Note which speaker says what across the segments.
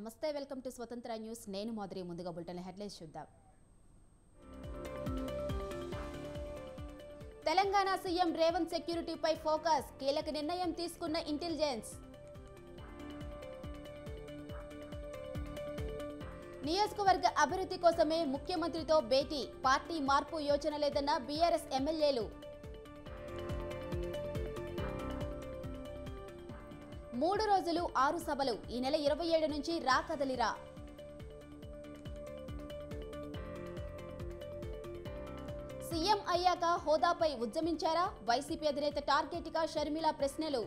Speaker 1: నమస్తే welcome to స్వతంత్ర news నేను మాధురి ముందుగా బులెటిన్ హెడ్లైన్స్ చూద్దాం తెలంగాణ సీఎం రేవంత్ సెక్యూరిటీపై ఫోకస్ కీలక నిర్ణయం తీసుకున్న ఇంటెలిజెన్స్ నియోజకవర్గ అభివృద్ధి కోసమే ముఖ్యమంత్రితో భేటీ పార్టీ మార్పు యోచన లేదన్న బీఆర్ఎస్ ఎమ్మెల్యేలు 3 రోజులు 6 సభలు ఈ నెల 27 నుంచి రా కదలిరా సీఎం అయ్యాక హోదాపై ఉద్యమించారా వైసీపీ అధినేత టార్గెట్గా షర్మిల ప్రశ్నలు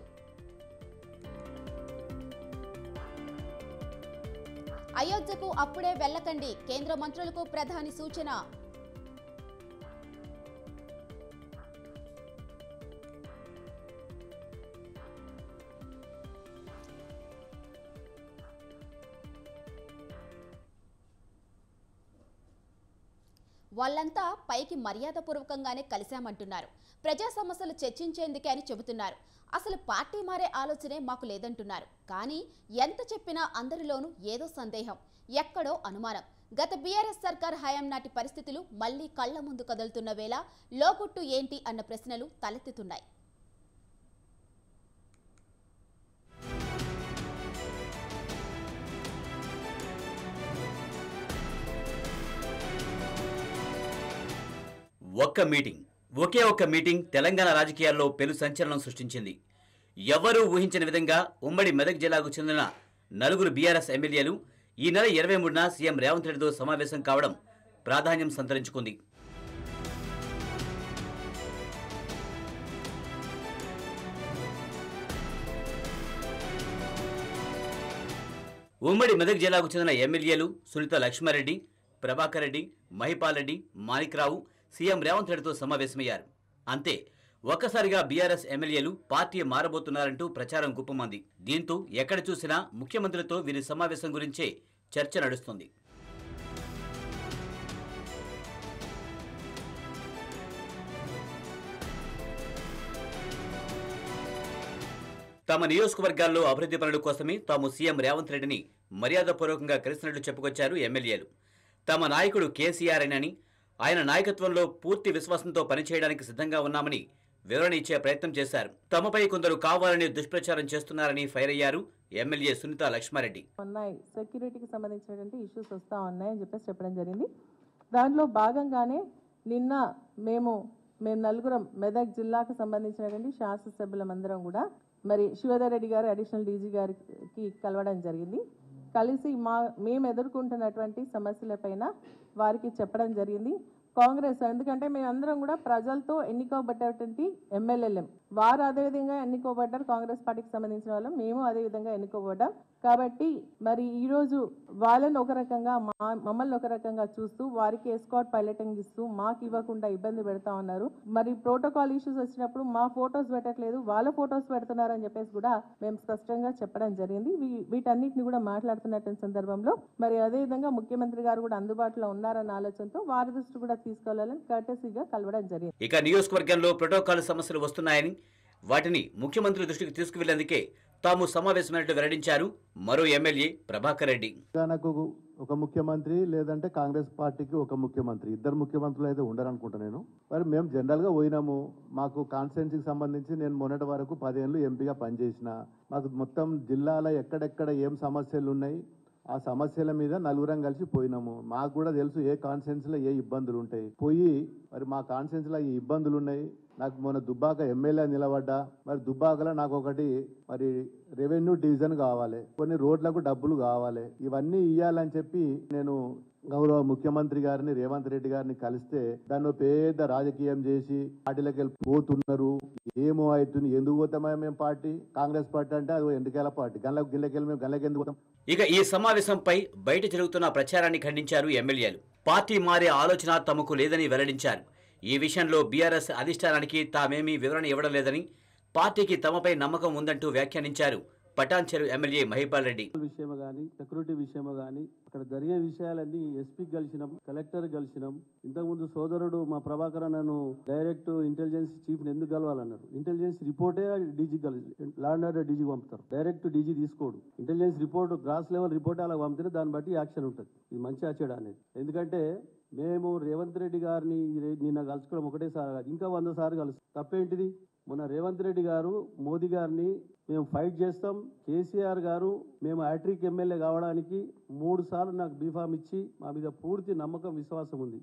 Speaker 1: అయోధ్యకు అప్పుడే వెళ్లకండి కేంద్ర మంత్రులకు ప్రధాని సూచన వాళ్ళంతా పైకి మర్యాదపూర్వకంగానే కలిశామంటున్నారు ప్రజా సమస్యలు చర్చించేందుకే అని చెబుతున్నారు అసలు పార్టీ మారే ఆలోచనే మాకు లేదంటున్నారు కానీ ఎంత చెప్పినా అందరిలోనూ ఏదో సందేహం ఎక్కడో అనుమానం గత బీఆర్ఎస్ సర్కార్ హయాం నాటి పరిస్థితులు మళ్లీ కళ్ల ముందు కదులుతున్న వేళ లోగుట్టు ఏంటి అన్న ప్రశ్నలు తలెత్తుతున్నాయి
Speaker 2: ఒకే ఒక్క మీటింగ్ తెలంగాణ రాజకీయాల్లో పెను సంచలనం సృష్టించింది. ఎవరూ ఊహించని విధంగా ఉమ్మడి మెదక్ జిల్లాకు చెందిన 4 బీఆర్ఎస్ ఎమ్మెల్యేలు ఈ నెల 23న సీఎం రేవంత్ రెడ్డితో సమావేశం కావడం ప్రాధాన్యం సంతరించుకుంది. ఉమ్మడి మెదక్ జిల్లాకు చెందిన ఎమ్మెల్యేలు సునీత లక్ష్మారెడ్డి, ప్రభాకర్ రెడ్డి, మహిపాల్ రెడ్డి, మాణిక్రావు సీఎం రేవంత్ రెడ్డితో సమావేశమయ్యారు. అంతే ఒక్కసారిగా బీఆర్ఎస్ ఎమ్మెల్యేలు పార్టీ మారబోతున్నారంటూ ప్రచారం గుప్పమంది. దీంతో ఎక్కడ చూసినా ముఖ్యమంత్రితో వీరి సమావేశం గురించే చర్చ నడుస్తుంది. తమ నియోజకవర్గాల్లో అభివృద్ధి పనుల కోసమే తాము సీఎం రేవంత్ రెడ్డిని మర్యాదపూర్వకంగా కలిసినట్లు చెప్పుకొచ్చారు ఎమ్మెల్యేలు. తమ నాయకుడు కేసీఆర్ అని ఆయన నాయకత్వంలో పూర్తి విశ్వాసంతో పనిచేయడానికి సిద్ధంగా ఉన్నామని వివరణ ఇచ్చే ప్రయత్నం చేశారు. తమపై కొందరు కావాలని దుష్ప్రచారం చేస్తున్నారని ఫైర్ అయ్యారు ఎమ్మెల్యే సునీత లక్ష్మారెడ్డి.
Speaker 3: సెక్యూరిటీకి సంబంధించినటువంటి ఇష్యూస్ వస్తూ ఉన్నాయని చెప్పడం జరిగింది. దానిలో భాగంగానే నిన్న మేము నలుగురం మెదక్ జిల్లాకు సంబంధించినటువంటి శాసనసభ్యులందరం కూడా మరి శివధర్ రెడ్డి గారు అడిషనల్ డీజీ గారికి కలవడం జరిగింది. కలిసి మేము ఎదుర్కొంటున్నటువంటి సమస్యలపైన వారికి చెప్పడం జరిగింది. కాంగ్రెస్ ఎందుకంటే మేమందరం కూడా ప్రజలతో ఎన్నుకోబడ్డటువంటి ఎమ్మెల్యేలం, వారు అదేవిధంగా ఎన్నుకోబడ్డారు. కాంగ్రెస్ పార్టీకి సంబంధించిన వాళ్ళం, మేము అదేవిధంగా ఎన్నుకోబడ్డాం. కాబట్టి మరి ఈరోజు వాళ్ళని ఒక రకంగా మమ్మల్ని ఒక రకంగా చూస్తూ వారికి ఎస్కాట్ పైలటింగ్ ఇస్తూ మాకు ఇవ్వకుండా ఇబ్బంది పెడతా ఉన్నారు. మరి ప్రోటోకాల్ ఇష్యూస్ వచ్చినప్పుడు మా ఫొటోస్ పెట్టట్లేదు, వాళ్ళ ఫొటోస్ పెడుతున్నారని చెప్పేసి కూడా మేము స్పష్టంగా చెప్పడం జరిగింది. వీటన్నిటిని కూడా మాట్లాడుతున్నటువంటి సందర్భంలో మరి అదేవిధంగా ముఖ్యమంత్రి గారు కూడా అందుబాటులో ఉన్నారన్న ఆలోచనతో వారి దృష్టి కూడా తీసుకోవాలని కర్టెసీగా కలవడం జరిగింది.
Speaker 2: ఇక నియోజకవర్గంలో ప్రోటోకాల్ సమస్యలు వస్తున్నాయని వాటిని ముఖ్యమంత్రి దృష్టికి తీసుకువెళ్లేందుకే తాము సమావేశమైనట్టు వెల్లడించారు మరో ఎమ్మెల్యే ప్రభాకర్ రెడ్డి.
Speaker 4: తెలంగాణకు ఒక ముఖ్యమంత్రి లేదంటే కాంగ్రెస్ పార్టీకి ఒక ముఖ్యమంత్రి, ఇద్దరు ముఖ్యమంత్రులు అయితే ఉండరనుకుంటా నేను. మరి మేము జనరల్గా పోయినాము. మాకు కాన్స్టిట్యున్సీకి సంబంధించి నేను మొన్నటి వరకు 10 ఏళ్ళు ఎంపీగా పనిచేసిన. మాకు మొత్తం జిల్లాలో ఎక్కడెక్కడ ఏం సమస్యలు ఉన్నాయి ఆ సమస్యల మీద నలుగురం కలిసి పోయినాము. మాకు కూడా తెలుసు ఏ కాన్స్టిట్యున్సీలో ఏ ఇబ్బందులు ఉంటాయి. పోయి మరి మా కాన్స్టిట్యున్సీలో ఈ ఇబ్బందులు ఉన్నాయి. నాకు మొన్న దుబ్బాక ఎమ్మెల్యే నిలబడ్డా. మరి దుబ్బాకలో నాకు ఒకటి మరి రెవెన్యూ డివిజన్ కావాలి, కొన్ని రోడ్లకు డబ్బులు కావాలి, ఇవన్నీ ఇవ్వాలని చెప్పి నేను గౌరవ ముఖ్యమంత్రి గారిని రేవంత్ రెడ్డి గారిని కలిస్తే దాన్ని పెద్ద రాజకీయం చేసి పార్టీలకు వెళ్ళి పోతున్నారు. ఏమో అవుతుంది, ఎందుకు పోతామా మేము పార్టీ? కాంగ్రెస్ పార్టీ అంటే అది ఎండుకేల పార్టీ, గిల్లకెళ్ళి మేము గల్లకి ఎందుకు పోతాం?
Speaker 2: ఇక ఈ సమావేశంపై బయట జరుగుతున్న ప్రచారాన్ని ఖండించారు ఎమ్మెల్యేలు. పార్టీ మారే ఆలోచన తమకు లేదని వెల్లడించారు. ఈ విషయంలో బీఆర్ఎస్ అధిష్టానానికి తామేమీ వివరణ ఇవ్వడం లేదని, పార్టీకి తమపై నమ్మకం ఉందంటూ వ్యాఖ్యానించారు పటాన్చెరు ఎమ్మెల్యే మహిపాల్ రెడ్డి.
Speaker 5: విషయమో కానీ సెక్యూరిటీ విషయమో కానీ అక్కడ జరిగే విషయాలన్నీ ఎస్పీకి కలిసినాం, కలెక్టర్ కలిసినాం. ఇంతకుముందు సోదరుడు మా ప్రభాకర్ నన్ను డైరెక్ట్ ఇంటెలిజెన్స్ చీఫ్ ఎందుకు కలవాలన్నారు. ఇంటెలిజెన్స్ రిపోర్టే డీజీ లా అండ్ ఆర్డర్ డీజీకి పంపుతారు, డైరెక్ట్ డీజీ తీసుకోడు. Intelligence report gross level report అలా పంపితే దాన్ని బట్టి యాక్షన్ ఉంటుంది. ఇది మంచి ఆచరణ అనేది. ఎందుకంటే మేము రేవంత్ రెడ్డి గారిని నిన్న కలుసుకోవడం ఒకటేసారి కాదు, ఇంకా 100 సార్లు కలుస్తాం. తప్పేంటిది? మొన్న రేవంత్ రెడ్డి గారు మోదీ గారిని మేము ఫైట్ చేస్తాం, కేసీఆర్ గారు మేము హ్యాట్రిక్ ఎమ్మెల్యే కావడానికి 3 సార్లు నాకు బీఫామ్ ఇచ్చి మా మీద పూర్తి నమ్మకం విశ్వాసం ఉంది.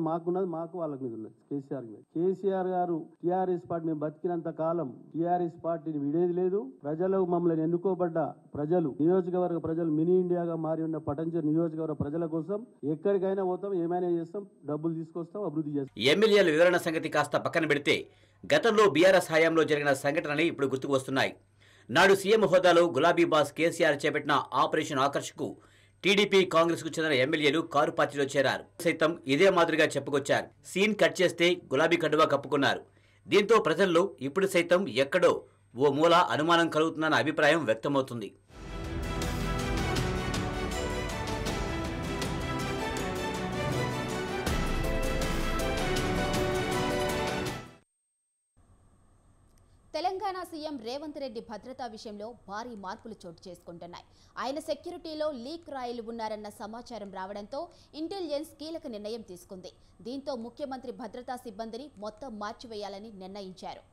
Speaker 5: మాకున్నది మాకు వాళ్ళకి మీద ఉన్నది కేసీఆర్ మీద. కేసీఆర్ గారు టీఆర్ఎస్ పార్టీ మేము బతికినంత కాలం టీఆర్ఎస్ పార్టీని విడేది లేదు. ప్రజలకు మమ్మల్ని ఎన్నుకోబడ్డ ప్రజలు, నియోజకవర్గ ప్రజలు మినీ ఇండియాగా మారి ఉన్న పటాన్చెరు నియోజకవర్గ ప్రజల కోసం ఎక్కడికైనా పోతాం, ఏమైనా చేస్తాం, డబ్బులు తీసుకొస్తాం, అభివృద్ధి చేస్తాం.
Speaker 2: ఎమ్మెల్యేల వివరణ సంగతి కాస్త పక్కన పెడితే గతంలో బీఆర్ఎస్ హయాంలో జరిగిన సంఘటనలు ఇప్పుడు గుర్తుకు వస్తున్నాయి. నాడు సీఎం హోదాలో గులాబీ బాస్ కేసీఆర్ చేపట్టిన ఆపరేషన్ ఆకర్ష్కు టీడీపీ, కాంగ్రెస్ కు చెందిన ఎమ్మెల్యేలు కారు పార్టీలో చేరారు. సైతం ఇదే మాదిరిగా చెప్పుకొచ్చారు. సీన్ కట్ చేస్తే గులాబీ కండువా కప్పుకున్నారు. దీంతో ప్రజల్లో ఇప్పుడు సైతం ఎక్కడో ఓ మూల అనుమానం కలుగుతుందన్న అభిప్రాయం వ్యక్తమవుతుంది.
Speaker 1: తెలంగాణ సీఎం రేవంత్ రెడ్డి భద్రతా విషయంలో భారీ మార్పులు చోటు చేసుకుంటున్నాయి. ఆయన సెక్యూరిటీలో లీక్ రాయిలు ఉన్నారన్న సమాచారం రావడంతో ఇంటెలిజెన్స్ కీలక నిర్ణయం తీసుకుంది. దీంతో ముఖ్యమంత్రి భద్రతా సిబ్బందిని మొత్తం మార్చివేయాలని నిర్ణయించారు.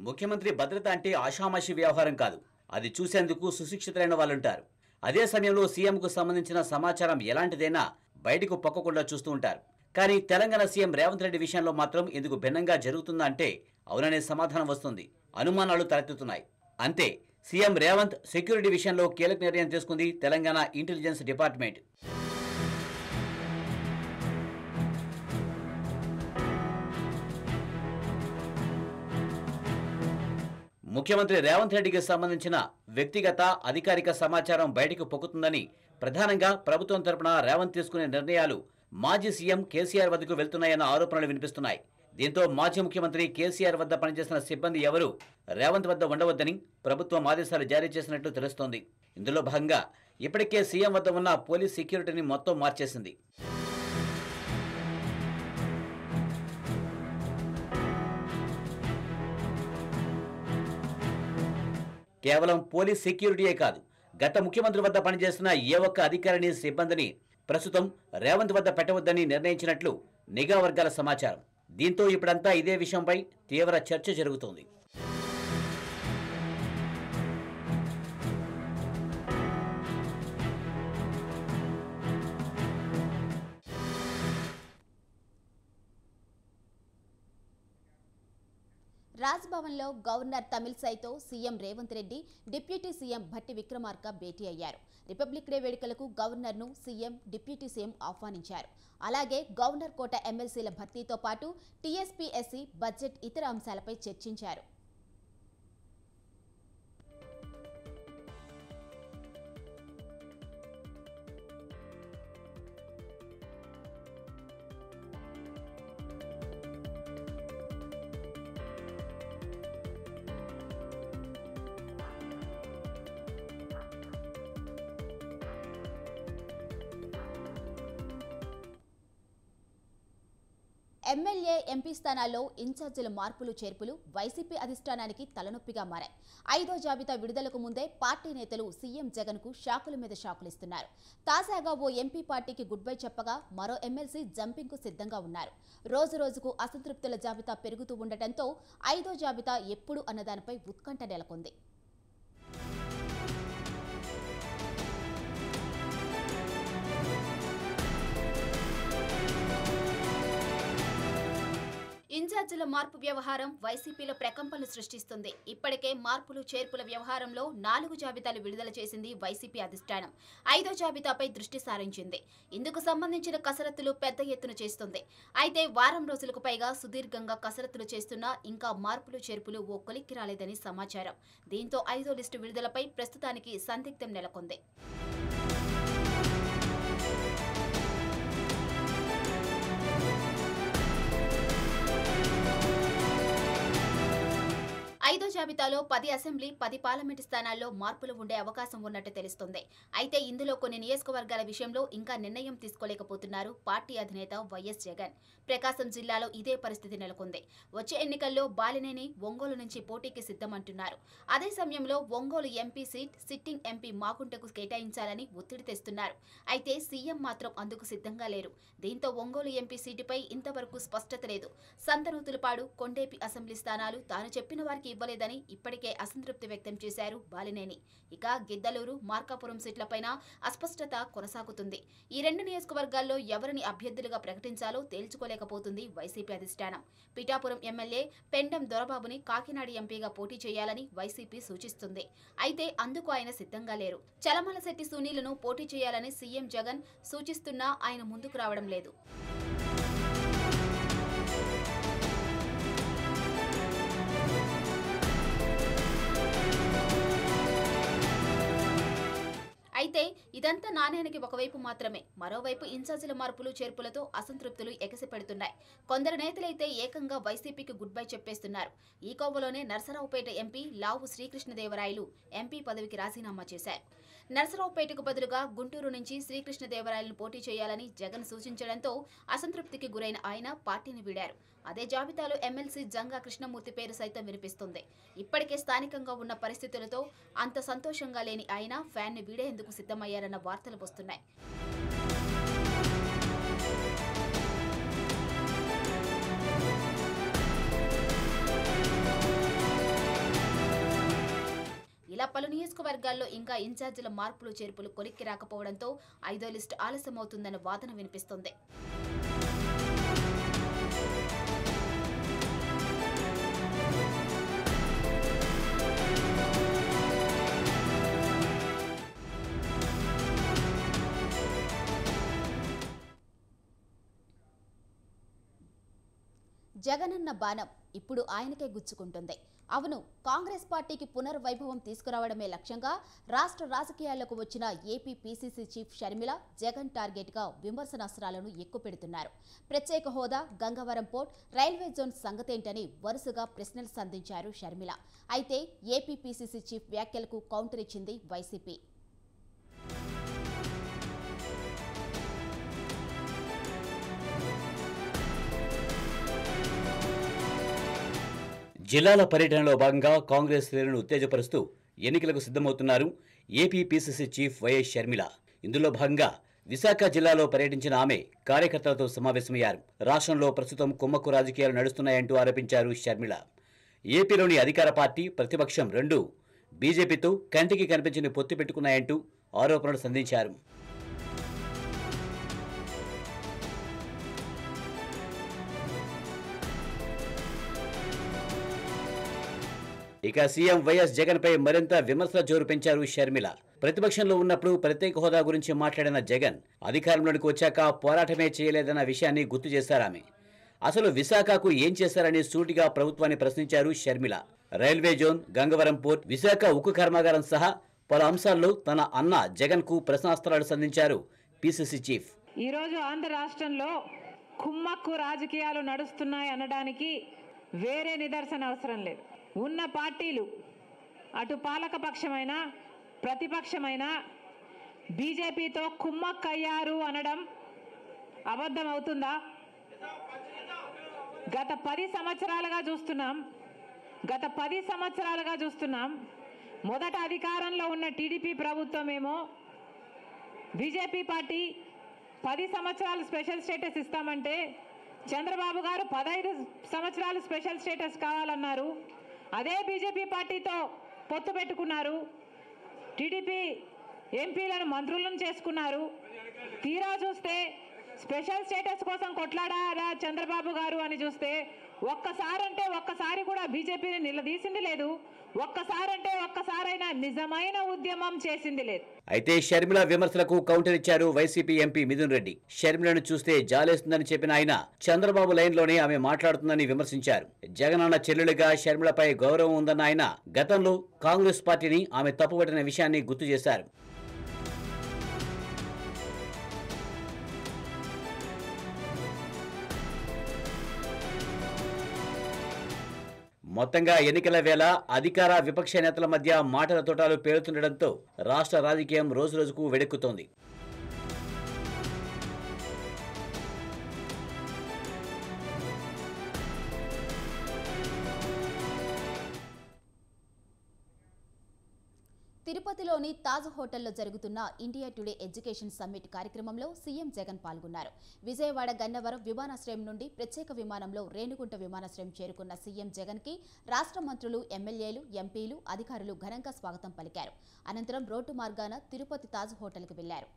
Speaker 2: ముఖ్యమంత్రి భద్రత అంటే ఆషామాషి వ్యవహారం కాదు. అది చూసేందుకు సుశిక్షితులైన వాళ్ళుంటారు. అదే సమయంలో సీఎంకు సంబంధించిన సమాచారం ఎలాంటిదైనా బయటకు పొక్కకుండా చూస్తూ ఉంటారు. కానీ తెలంగాణ సీఎం రేవంత్ రెడ్డి విషయంలో మాత్రం ఇందుకు భిన్నంగా జరుగుతుందా అంటే అవుననే సమాధానం వస్తుంది. అనుమానాలు తలెత్తుతున్నాయి. అంతే, సీఎం రేవంత్ సెక్యూరిటీ విషయంలో కీలక నిర్ణయం తీసుకుంది తెలంగాణ ఇంటెలిజెన్స్ డిపార్ట్మెంట్. ముఖ్యమంత్రి రేవంత్ రెడ్డికి సంబంధించిన వ్యక్తిగత, అధికారిక సమాచారం బయటకు పొక్కుతుందని ప్రధానంగా ప్రభుత్వం తరపున రేవంత్ తీసుకునే నిర్ణయాలు మాజీ సీఎం కేసీఆర్ వద్దకు వెళ్తున్నాయన్న ఆరోపణలు వినిపిస్తున్నాయి. దీంతో మాజీ ముఖ్యమంత్రి కేసీఆర్ వద్ద పనిచేసిన సిబ్బంది ఎవరూ రేవంత్ వద్ద ఉండవద్దని ప్రభుత్వం ఆదేశాలు జారీ చేసినట్లు తెలుస్తోంది. ఇందులో భాగంగా ఇప్పటికే సీఎం వద్ద ఉన్న పోలీస్ సెక్యూరిటీని మొత్తం మార్చేసింది. కేవలం పోలీస్ సెక్యూరిటీయే కాదు, గత ముఖ్యమంత్రి వద్ద పనిచేస్తున్న ఏ ఒక్క అధికారిని, సిబ్బందిని ప్రస్తుతం రేవంత్ వద్ద పెట్టవద్దని నిర్ణయించినట్లు నిఘా వర్గాల సమాచారం. దీంతో ఇప్పుడంతా ఇదే విషయంపై తీవ్ర చర్చ జరుగుతోంది.
Speaker 1: రాజ్భవన్లో గవర్నర్ తమిళసైతో CM Revanth Reddy, deputy CM Bhatti Vikramarka భేటీ అయ్యారు. రిపబ్లిక్ డే వేడుకలకు గవర్నర్ను సీఎం, డిప్యూటీ సీఎం ఆహ్వానించారు. అలాగే గవర్నర్ కోట ఎమ్మెల్సీల భర్తీతో పాటు టీఎస్పీఎస్సీ, బడ్జెట్, ఇతర అంశాలపై చర్చించారు. ఎమ్మెల్యే, ఎంపీ స్థానాల్లో ఇన్ఛార్జీల మార్పులు చేర్పులు వైసీపీ అధిష్టానానికి తలనొప్పిగా మారాయి. 5వ జాబితా విడుదలకు ముందే పార్టీ నేతలు సీఎం జగన్కు షాకుల మీద షాకులిస్తున్నారు. తాజాగా ఓ ఎంపీ పార్టీకి గుడ్ బై చెప్పగా మరో ఎమ్మెల్సీ జంపింగ్కు సిద్ధంగా ఉన్నారు. రోజు రోజుకు అసంతృప్తుల జాబితా పెరుగుతూ ఉండటంతో 5వ జాబితా ఎప్పుడు అన్నదానిపై ఉత్కంఠ నెలకొంది. ఇన్ఛార్జీల మార్పు వ్యవహారం వైసీపీలో ప్రకంపనలు సృష్టిస్తుంది. ఇప్పటికే మార్పులు చేర్పుల వ్యవహారంలో 4 జాబితాలు విడుదల చేసింది వైసీపీ అధిష్టానం. 5వ జాబితాపై దృష్టి సారించింది. ఇందుకు సంబంధించిన కసరత్తులు పెద్ద ఎత్తున చేస్తుంది. అయితే వారం రోజులకు పైగా సుదీర్ఘంగా కసరత్తులు చేస్తున్నా ఇంకా మార్పులు చేర్పులు ఓ కొలిక్కి రాలేదని సమాచారం. దీంతో 5వ లిస్టు విడుదలపై ప్రస్తుతానికి సందిగ్ధం నెలకొంది. జాబితాలో 10 అసెంబ్లీ 10 పార్లమెంటు స్థానాల్లో మార్పులు ఉండే అవకాశం ఉన్నట్టు తెలుస్తోంది. అయితే ఇందులో కొన్ని నియోజకవర్గాల విషయంలో ఇంకా నిర్ణయం తీసుకోలేకపోతున్నారు పార్టీ అధినేత వైఎస్ జగన్. ప్రకాశం జిల్లాలో ఇదే పరిస్థితి నెలకొంది. వచ్చే ఎన్నికల్లో బాలినేని ఒంగోలు నుంచి పోటీకి సిద్ధమంటున్నారు. అదే సమయంలో Ongole MP seat sitting MP మాగుంటకు కేటాయించాలని ఒత్తిడి తెస్తున్నారు. అయితే సీఎం మాత్రం అందుకు సిద్ధంగా లేరు. దీంతో ఒంగోలు ఎంపీ సీటుపై ఇంతవరకు స్పష్టత లేదు. సంతనూతులపాడు, కొండేపి అసెంబ్లీ స్థానాలు తాను చెప్పిన వారికి ఇవ్వలేదని ఇప్పటికే అసంతృప్తి వ్యక్తం చేశారు బాలినేని. ఇక గిద్దలూరు, మార్కాపురం సీట్లపైన అస్పష్టత కొనసాగుతుంది. ఈ 2 నియోజకవర్గాల్లో ఎవరిని అభ్యర్థులుగా ప్రకటించాలో తేల్చుకోలేకపోతుంది వైసీపీ అధిష్టానం. పిఠాపురం ఎమ్మెల్యే పెండం దొరబాబుని కాకినాడ ఎంపీగా పోటీ చేయాలని వైసీపీ సూచిస్తుంది. అయితే అందుకు ఆయన సిద్ధంగా లేరు. చలమలశెట్టి సునీలను పోటీ చేయాలని సీఎం జగన్ సూచిస్తున్నా ఆయన ముందుకు రావడం లేదు. అయితే ఇదంతా నాణేనికి ఒకవైపు మాత్రమే. మరోవైపు ఇన్ఛార్జీల మార్పులు చేర్పులతో అసంతృప్తులు ఎగసిపెడుతున్నాయి. కొందరు నేతలైతే ఏకంగా వైసీపీకి గుడ్ బై చెప్పేస్తున్నారు. ఈ కోవలోనే నరసరావుపేట ఎంపీ లావు శ్రీకృష్ణదేవరాయలు ఎంపీ పదవికి రాజీనామా చేశారు. నరసరావుపేటకు బదులుగా గుంటూరు నుంచి శ్రీకృష్ణదేవరాయలను పోటీ చేయాలని జగన్ సూచించడంతో అసంతృప్తికి గురైన ఆయన పార్టీని వీడారు. అదే జాబితాలో ఎమ్మెల్సీ జంగా కృష్ణమూర్తి పేరు సైతం వినిపిస్తుంది. ఇప్పటికే స్థానికంగా ఉన్న పరిస్థితులతో అంత సంతోషంగా లేని ఆయన ఫ్యాన్ని వీడేందుకు సిద్ధమయ్యారన్న వార్తలు వస్తున్నాయి. ఇలా పలు నియోజకవర్గాల్లో ఇంకా ఇన్ఛార్జీల మార్పులు చేర్పులు కొలిక్కి రాకపోవడంతో 5వ లిస్టు ఆలస్యమవుతుందన్న వాదన వినిపిస్తుంది. జగనన్న బాణం ఇప్పుడు ఆయనకే గుచ్చుకుంటుంది. అవును, కాంగ్రెస్ పార్టీకి పునర్వైభవం తీసుకురావడమే లక్ష్యంగా రాష్ట్ర రాజకీయాల్లోకి వచ్చిన AP PCC chief Sharmila Jagan టార్గెట్గా విమర్శనాస్త్రాలను ఎక్కుపెడుతున్నారు. ప్రత్యేక హోదా, గంగవరం పోర్ట్, రైల్వే జోన్ సంగతేంటని వరుసగా ప్రశ్నలు సంధించారు షర్మిల. అయితే ఏపీ పీసీసీ చీఫ్ వ్యాఖ్యలకు కౌంటర్ ఇచ్చింది వైసీపీ.
Speaker 2: జిల్లాల పర్యటనలో భాగంగా కాంగ్రెస్ శ్రేణులను ఉత్తేజపరుస్తూ ఎన్నికలకు సిద్ధమవుతున్నారు AP PCC chief YS Sharmila. ఇందులో భాగంగా విశాఖ జిల్లాలో పర్యటించిన ఆమె కార్యకర్తలతో సమావేశమయ్యారు. రాష్ట్రంలో ప్రస్తుతం కుమ్మక్కు రాజకీయాలు నడుస్తున్నాయంటూ ఆరోపించారు షర్మిల. ఏపీలోని అధికార పార్టీ, ప్రతిపక్షం రెండూ బీజేపీతో కంటికి కనిపించని పొత్తు పెట్టుకున్నాయంటూ ఆరోపణలు సంధించారు. ఇక సీఎం వైఎస్ జగన్ పై మరింత విమర్శల జోరు పెంచారు షర్మిల. ప్రతిపక్షంలో ఉన్నప్పుడు ప్రత్యేక హోదా గురించి మాట్లాడిన జగన్ అధికారంలోకి వచ్చాక పోరాటమే చేయలేదన్న విషయాన్ని గుర్తు చేశారామె. అసలు విశాఖకు ఏం చేశారని సూటిగా ప్రభుత్వాన్ని ప్రశ్నించారు Sharmila. Railway zone, Gangavaram port, Visakha ఉక్కు కర్మాగారం సహా పలు అంశాల్లో తన అన్న జగన్ కు ప్రశ్నాస్త్రాలు సంధించారు పీసీసీ చీఫ్.
Speaker 6: ఈరోజు ఆంధ్ర రాష్ట్రంలో కుమ్మక్కు రాజకీయాలు నడుస్తున్నాయి అనడానికి వేరే నిదర్శన అవసరం లేదు. ఉన్న పార్టీలు అటు పాలకపక్షమైన ప్రతిపక్షమైన బీజేపీతో కుమ్మక్కయ్యారు అనడం అబద్ధం అవుతుందా? గత 10 సంవత్సరాలుగా చూస్తున్నాం. మొదట అధికారంలో ఉన్న టీడీపీ ప్రభుత్వం ఏమో బీజేపీ పార్టీ 10 సంవత్సరాలు స్పెషల్ స్టేటస్ ఇస్తామంటే చంద్రబాబు గారు 15 సంవత్సరాలు స్పెషల్ స్టేటస్ కావాలన్నారు. అదే బీజేపీ పార్టీతో పొత్తు పెట్టుకున్నారు. టీడీపీ ఎంపీలను మంత్రులను చేసుకున్నారు. తీరా చూస్తే స్పెషల్ స్టేటస్ కోసం కొట్లాడారా చంద్రబాబు గారు అని చూస్తే ఒక్కసారి కూడా బీజేపీని నిలదీసింది లేదు. ఒక్కసారైనా నిజమైన ఉద్యమం చేసింది లేదు.
Speaker 2: అయితే షర్మిల విమర్శలకు కౌంటర్ ఇచ్చారు వైసీపీ ఎంపీ మిథున్ రెడ్డి. షర్మిలను చూస్తే జాలేస్తుందని చెప్పిన ఆయన చంద్రబాబు లైన్లోనే ఆమె మాట్లాడుతుందని విమర్శించారు. జగనన్న చెల్లెలుగా షర్మిలపై గౌరవం ఉందన్న ఆయన గతంలో కాంగ్రెస్ పార్టీని ఆమె తప్పుపట్టిన విషయాన్ని గుర్తు చేశారు. మొత్తంగా ఎన్నికల వేళ అధికార విపక్ష నేతల మధ్య మాటల తోటాలు పేలుతుండటంతో రాష్ట్ర రాజకీయం రోజురోజుకు వేడెక్కుతోంది.
Speaker 1: తిరుపతిలోని తాజ్ హోటల్లో జరుగుతున్న ఇండియా టుడే ఎడ్యుకేషన్ సమ్మిట్ కార్యక్రమంలో సీఎం జగన్ పాల్గొన్నారు. విజయవాడ గన్నవరం విమానాశ్రయం నుండి ప్రత్యేక విమానంలో రేణిగుంట విమానాశ్రయం చేరుకున్న సీఎం జగన్ కి రాష్ట్ర మంత్రులు, ఎమ్మెల్యేలు, ఎంపీలు, అధికారులు ఘనంగా స్వాగతం పలికారు. అనంతరం రోడ్డు మార్గాన తిరుపతి తాజ్ హోటల్కు వెళ్లారు.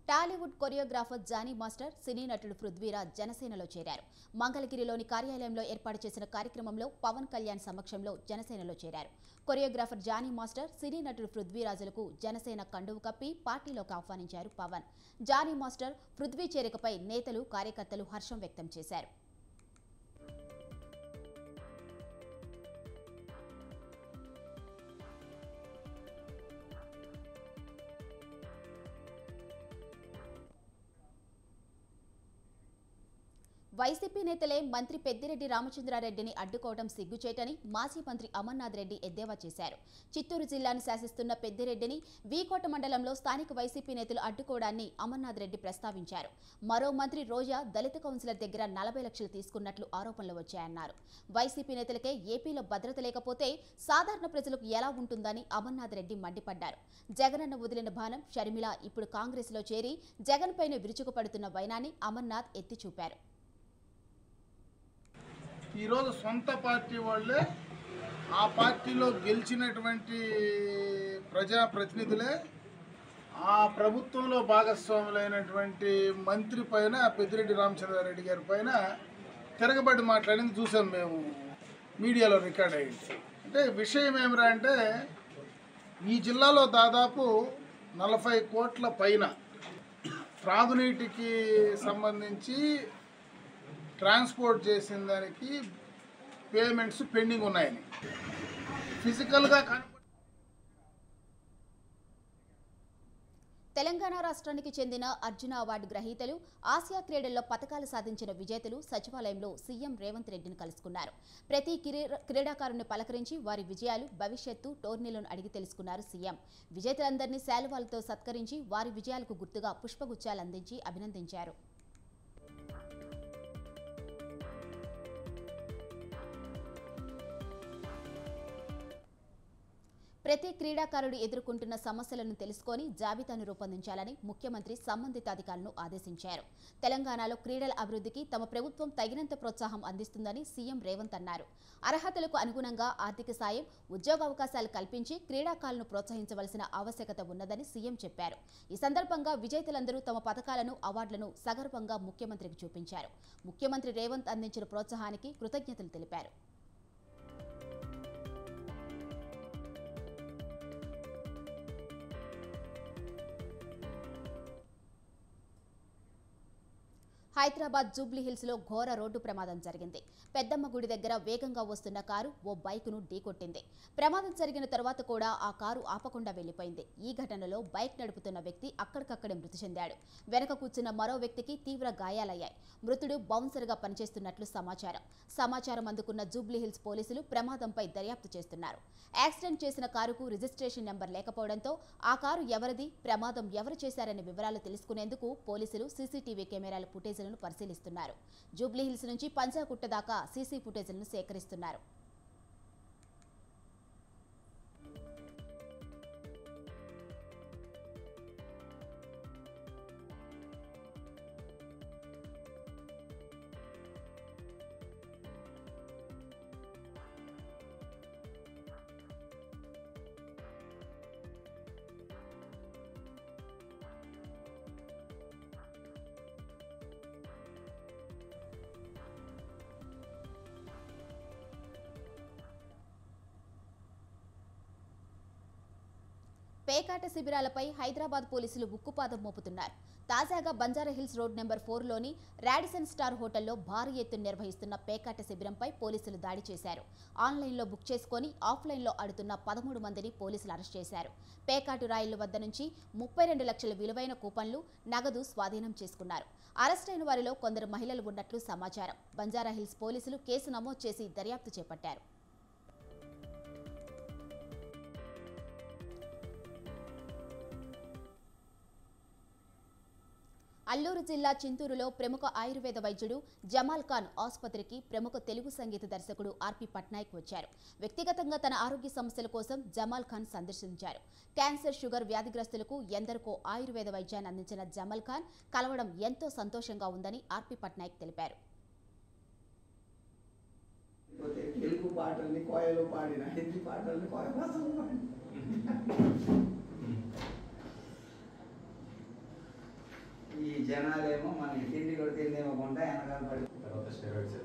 Speaker 1: టాలీవుడ్ కొరియోగ్రాఫర్ జానీ మాస్టర్, సినీ నటుడు పృథ్వీరాజ్ జనసేనలో చేరారు. మంగళగిరిలోని కార్యాలయంలో ఏర్పాటు చేసిన కార్యక్రమంలో పవన్ కళ్యాణ్ సమక్షంలో జనసేనలో చేరారు. కొరియోగ్రాఫర్ జానీ మాస్టర్, సినీ నటుడు పృథ్వీరాజులకు జనసేన కండువు కప్పి పార్టీలోకి ఆహ్వానించారు పవన్. జానీ మాస్టర్, పృథ్వీ చేరికపై నేతలు, కార్యకర్తలు హర్షం వ్యక్తం చేశారు. వైసీపీ నేతలే మంత్రి పెద్దిరెడ్డి రామచంద్రారెడ్డిని అడ్డుకోవడం సిగ్గుచేటని మాజీ మంత్రి అమర్నాథ్ రెడ్డి ఎద్దేవా చేశారు. చిత్తూరు జిల్లాను శాసిస్తున్న పెద్దిరెడ్డిని వీకోట మండలంలో స్థానిక వైసీపీ నేతలు అడ్డుకోవడాన్ని అమర్నాథ్ రెడ్డి ప్రస్తావించారు. మరో మంత్రి రోజా దళిత కౌన్సిలర్ దగ్గర 40 లక్షలు తీసుకున్నట్లు ఆరోపణలు వచ్చాయన్నారు. వైసీపీ నేతలకే ఏపీలో భద్రత లేకపోతే సాధారణ ప్రజలకు ఎలా ఉంటుందని అమర్నాథ్ రెడ్డి మండిపడ్డారు. జగనన్న వదిలిన బాణం షర్మిల ఇప్పుడు కాంగ్రెస్లో చేరి జగన్ పైన విరుచుకుపడుతున్న వైనాన్ని అమర్నాథ్ ఎత్తి చూపారు.
Speaker 7: ఈరోజు సొంత పార్టీ వాళ్ళే, ఆ పార్టీలో గెలిచినటువంటి ప్రజాప్రతినిధులే ఆ ప్రభుత్వంలో భాగస్వాములైనటువంటి మంత్రి పైన, పెద్దిరెడ్డి రామచంద్రారెడ్డి గారి పైన తిరగబడి మాట్లాడింది చూసాం మేము, మీడియాలో రికార్డ్ అయ్యింది. అంటే విషయం ఏమిరా అంటే, ఈ జిల్లాలో దాదాపు 40 కోట్ల పైన త్రాగునీటికి సంబంధించి ట్రాన్స్పోర్ట్ చేసిన దానికి పేమెంట్స్ పెండింగ్ ఉన్నాయని ఫిజికల్గా
Speaker 1: తెలంగాణ రాష్ట్రానికి చెందిన అర్జున అవార్డు గ్రహీతలు, ఆసియా క్రీడల్లో పతకాలు సాధించిన విజేతలు సచివాలయంలో సీఎం రేవంత్ రెడ్డిని కలుసుకున్నారు. ప్రతి క్రీడాకారుని పలకరించి వారి విజయాలు, భవిష్యత్తు, టోర్నీలను అడిగి తెలుసుకున్నారు సీఎం. విజేతలందరినీ శాలువాలతో సత్కరించి వారి విజయాలకు గుర్తుగా పుష్పగుచ్చాలు అందించి అభినందించారు. ప్రతి క్రీడాకారుడు ఎదుర్కొంటున్న సమస్యలను తెలుసుకొని జాబితాను రూపొందించాలని ముఖ్యమంత్రి సంబంధిత అధికారులను ఆదేశించారు. తెలంగాణలో క్రీడల అభివృద్ధికి తమ ప్రభుత్వం తగినంత ప్రోత్సాహం అందిస్తుందని సీఎం రేవంత్ అన్నారు. అర్హతలకు అనుగుణంగా ఆర్థిక సాయం, ఉద్యోగావకాశాలు కల్పించి క్రీడాకారులను ప్రోత్సహించవలసిన ఆవశ్యకత ఉన్నదని సీఎం చెప్పారు. ఈ సందర్భంగా విజేతలందరూ తమ పథకాలను, అవార్డులను సగర్వంగా ముఖ్యమంత్రికి చూపించారు. ముఖ్యమంత్రి రేవంత్ అందించిన ప్రోత్సాహానికి కృతజ్ఞతలు తెలిపారు. హైదరాబాద్ జూబ్లీహిల్స్ లో ఘోర రోడ్డు ప్రమాదం జరిగింది. పెద్దమ్మ గుడి దగ్గర వేగంగా వస్తున్న కారు ఓ బైకును ఢీకొట్టింది. ప్రమాదం జరిగిన తర్వాత కూడా ఆ కారు ఆపకుండా వెళ్లిపోయింది. ఈ ఘటనలో బైక్ నడుపుతున్న వ్యక్తి అక్కడికక్కడే మృతి చెందాడు. వెనక కూర్చున్న మరో వ్యక్తికి తీవ్ర గాయాలయ్యాయి. మృతుడు బౌన్సర్గా పనిచేస్తున్నట్లు సమాచారం అందుకున్న జూబ్లీహిల్స్ పోలీసులు ప్రమాదంపై దర్యాప్తు చేస్తున్నారు. యాక్సిడెంట్ చేసిన కారుకు రిజిస్ట్రేషన్ నెంబర్ లేకపోవడంతో ఆ కారు ఎవరిది, ప్రమాదం ఎవరు చేశారనే వివరాలు తెలుసుకునేందుకు పోలీసులు సీసీటీవీ కెమెరాల ఫుటేజ్ పరిశీలిస్తున్నారు. జూబ్లీహిల్స్ నుంచి పంజాగుట్ట దాకా సీసీ ఫుటేజ్లను సేకరిస్తున్నారు. పేకాట శిబిరాలపై హైదరాబాద్ పోలీసులు ఉక్కుపాదం మోపుతున్నారు. తాజాగా బంజారాహిల్స్ రోడ్ నెంబర్ 4లోని రాడిసన్ స్టార్ హోటల్లో భారీ ఎత్తున నిర్వహిస్తున్న పేకాట శిబిరంపై పోలీసులు దాడి చేశారు. ఆన్లైన్లో బుక్ చేసుకుని ఆఫ్లైన్లో ఆడుతున్న 13 మందిని పోలీసులు అరెస్ట్ చేశారు. పేకాటు రాయిళ్ల వద్ద నుంచి 32 లక్షల విలువైన కూపన్లు, నగదు స్వాధీనం చేసుకున్నారు. అరెస్టైన వారిలో కొందరు మహిళలు ఉన్నట్లు సమాచారం. బంజారాహిల్స్ పోలీసులు కేసు నమోదు చేసి దర్యాప్తు చేపట్టారు. అల్లూరు జిల్లా చింతూరులో ప్రముఖ ఆయుర్వేద వైద్యుడు జమాల్ ఖాన్ ఆసుపత్రికి ప్రముఖ తెలుగు సంగీత దర్శకుడు ఆర్పి పట్నాయక్ వచ్చారు. వ్యక్తిగతంగా తన ఆరోగ్య సమస్యల కోసం జమాల్ ఖాన్ సందర్శించారు. క్యాన్సర్, షుగర్ వ్యాధిగ్రస్తులకు ఎందరికో ఆయుర్వేద వైద్యాన్ని అందించిన జమాల్ ఖాన్ కలవడం ఎంతో సంతోషంగా ఉందని ఆర్పి పట్నాయక్ తెలిపారు.
Speaker 8: తెలుగు పాటల్ని కోయలో పాడిన, హిందీ పాటల్ని కోయ భాషలో పాడిన. ఈ జనాలేమో మనకి తిండి కూడా తిండి ఇవ్వకుండా వెనకాల పడి తర్వాత స్టెరాయిడ్స్